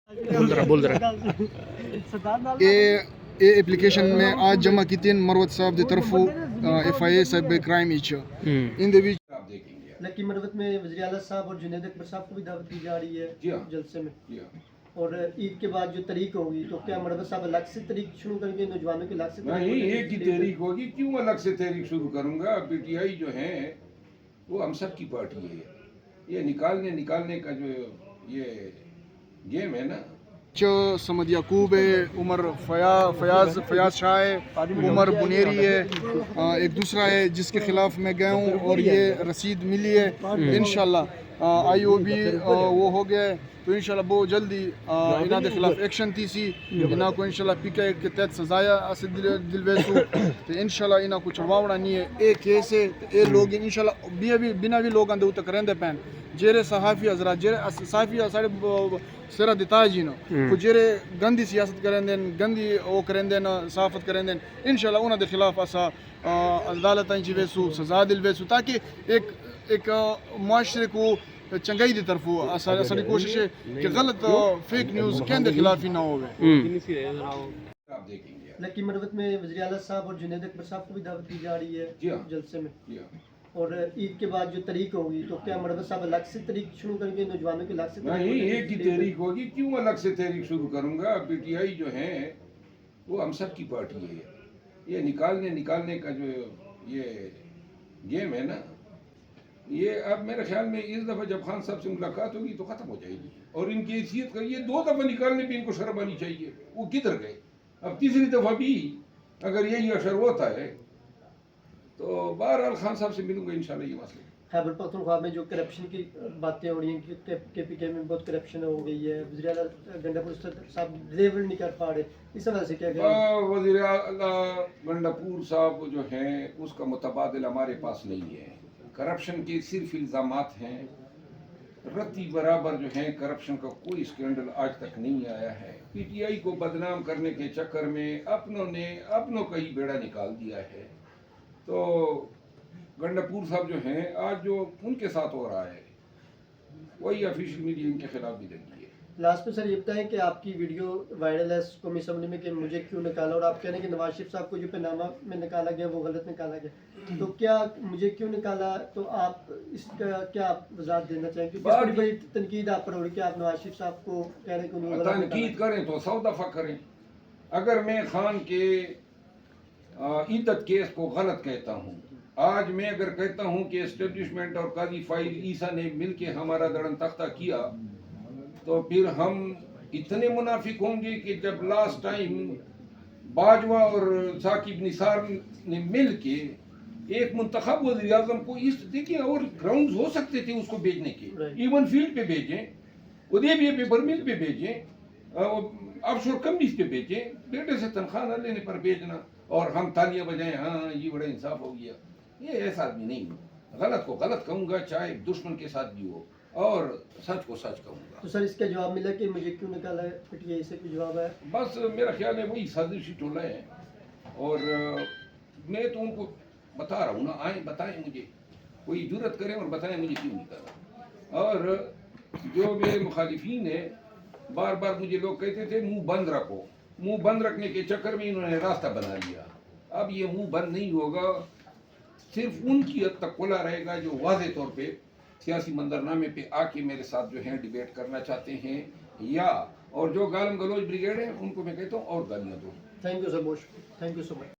بول رہا یہ اپلیکیشن میں آج جمع کی تین مروت صاحب دی طرفوں ایف آئی اے صاحب کرائم ایچ ان دی وچ لکی مروت میں وزیر اعلیٰ صاحب اور جنید اکبر صاحب کو بھی دعوت دی جا رہی ہے جلسے میں، اور عید کے بعد جو تاریخ ہوگی تو کیا مروت صاحب الگ سے تاریخ شروع کریں گے، نوجوانوں کی الگ سے نہیں، ایک ہی تحریک ہوگی. کیوں الگ سے تحریک شروع کروں گا؟ پی ٹی آئی جو ہے وہ ہم سب کی پارٹی ہے. یہ نکالنے کا جو یہ گیم ہے نا، سمد یعقوب ہے، عمر فیاض شاہ ہے، عمر بنیری ہے، ایک دوسرا ہے جس کے خلاف میں گیا ہوں اور یہ رسید ملی ہے. انشاءاللہ آئی او بی وہ ہو گیا ہے تو انشاءاللہ بہت جلدی انہاں دے خلاف ایکشن تھی سی. انہاں کو انشاءاللہ پی کے کے تحت سزایا اسد دلویسو تو انشاءاللہ انہاں کو چھڑواونا نہیں ہے. ایک کیس ہے اے لوگ انشاءاللہ بنا بھی لوگاں دے اوتے کرندے پین جیرے صحافی حضرات جیرے صحافی ساڑے سرا دتا جینو کو جیرے گندی سیاست کرندین گندی او کرندین صحافت کرندین انشاءاللہ انہاں دے خلاف اسا عدالتاں چ ویسو سزا دلویسو تاکہ ایک معاشرے کو چنگائی دی طرف اساڑی کوشش ہے کہ غلط فیک نیوز کہندے خلاف ہی نہ ہوئے. آپ دیکھیں گے. لکی مروت میں وزیر اعلیٰ صاحب اور جنید اکبر صاحب کو بھی دعوت دی جا رہی ہے جلسے میں، اور عید کے بعد جو تاریخ ہوگی تو کیا مروت صاحب الگ سے تاریخ شروع کریں گے، نوجوانوں کی الگ سے نہیں، ایک ہی تحریک ہوگی. کیوں الگ سے تحریک شروع کروں گا؟ پی ٹی آئی جو ہے وہ ہم سب کی پارٹی ہے. یہ نکالنے کا جو یہ گیم ہے نا، یہ اب میرے خیال میں اس دفعہ جب خان صاحب سے ملاقات ہوگی تو ختم ہو جائے گی. اور ان کی حیثیت کا یہ 2 دفعہ نکالنے پہ ان کو شرم آنی چاہیے. وہ کدھر گئے؟ اب تیسری دفعہ بھی اگر یہی اشر ہوتا ہے تو بہرحال خان صاحب سے ملوں گا انشاءاللہ. یہ مسئلہ خیبر پختونخوا میں جو کرپشن کی باتیں ہو رہی ہیں کہ کے پی کے میں بہت کرپشن ہو گئی ہے، وزیر اعلیٰ گنڈا پور صاحب ڈلیور نہیں کر پا رہے، اس وجہ سے کیا کہیں؟ وزیر اعلیٰ گنڈا پور صاحب جو ہیں اس کا متبادل ہمارے پاس نہیں ہے. کرپشن کے صرف الزامات ہیں، رتی برابر جو ہیں کرپشن کا کوئی اسکینڈل آج تک نہیں آیا ہے. پی ٹی آئی کو بدنام کرنے کے چکر میں اپنوں کا ہی بیڑا نکال دیا ہے. تو گنڈا پور صاحب جو ہیں آج جو ان کے ساتھ ہو رہا ہے وہی آفیشیل میڈیا ان کے خلاف بھی لگی ہے. لاسٹ میں سر یہ بتائیں کہ آپ کی ویڈیو وائرل ہے قومی اسمبلی میں کہ مجھے کیوں نکالا، اور آپ کہہ رہے ہیں کہ نواز شریف صاحب کو جو پینامہ میں نکالا گیا وہ غلط نکالا گیا، تو کیا مجھے کیوں نکالا، تو آپ اس کا کیا وضاحت دینا چاہیں گے؟ بڑی بڑی تنقید آپ پر ہو رہی ہے کہ آپ نواز شریف صاحب کو کہہ رہے ہیں کہ انہوں نے تنقید کریں تو 100 دفعہ کریں. اگر میں خان کے عدت کیس کو غلط کہتا ہوں، آج میں اگر کہتا ہوں کہ اسٹیبلشمنٹ اور قاضی فائل عیسیٰ نے مل کے ہمارا درن تختہ کیا، تو پھر ہم اتنے منافق ہوں گے کہ جب لاسٹ ٹائم باجوہ اور ثاقب نثار نے مل کے ایک منتخب وزیر اعظم کو دیکھیں، اور گراؤنڈز ہو سکتے تھے اس کو بھیجنے کے، ایون فیلڈ پہ بھیجیں، ادیبیہ پہ برمیل پہ بھیجیں، آف شور کمپنیز پہ بھیجیں، بیٹے سے تنخواہ نہ لینے پر بھیجنا، اور ہم تالیاں بجائیں ہاں یہ بڑا انصاف ہو گیا. یہ ایسا آدمی نہیں ہوں. غلط کو غلط کہوں گا چاہے دشمن کے ساتھ بھی ہو، اور سچ کو سچ کہوں گا. تو سر اس کا جواب ملا کہ مجھے کیوں نکالا ہے، پی ٹی آئی سے کوئی جواب ہے؟ بس میرا خیال ہے وہی سازشی ٹولہ ہے، اور میں تو ان کو بتا رہا ہوں نا، آئیں بتائیں مجھے، کوئی جرت کریں اور بتائیں مجھے کیوں نکالا. اور جو میرے مخالفین ہیں بار بار مجھے لوگ کہتے تھے منہ بند رکھو، منہ بند رکھنے کے چکر میں انہوں نے راستہ بنا لیا. اب یہ منہ بند نہیں ہوگا، صرف ان کی حد تک کھلا رہے گا جو واضح طور پہ سیاسی منظرنامے پہ آ کے میرے ساتھ جو ہیں ڈیبیٹ کرنا چاہتے ہیں، یا اور جو گالم گلوچ بریگیڈ ہے ان کو میں کہتا ہوں اور گالیاں دو. تھینک یو سر، بہت شکریہ، تھینک یو سو مچ.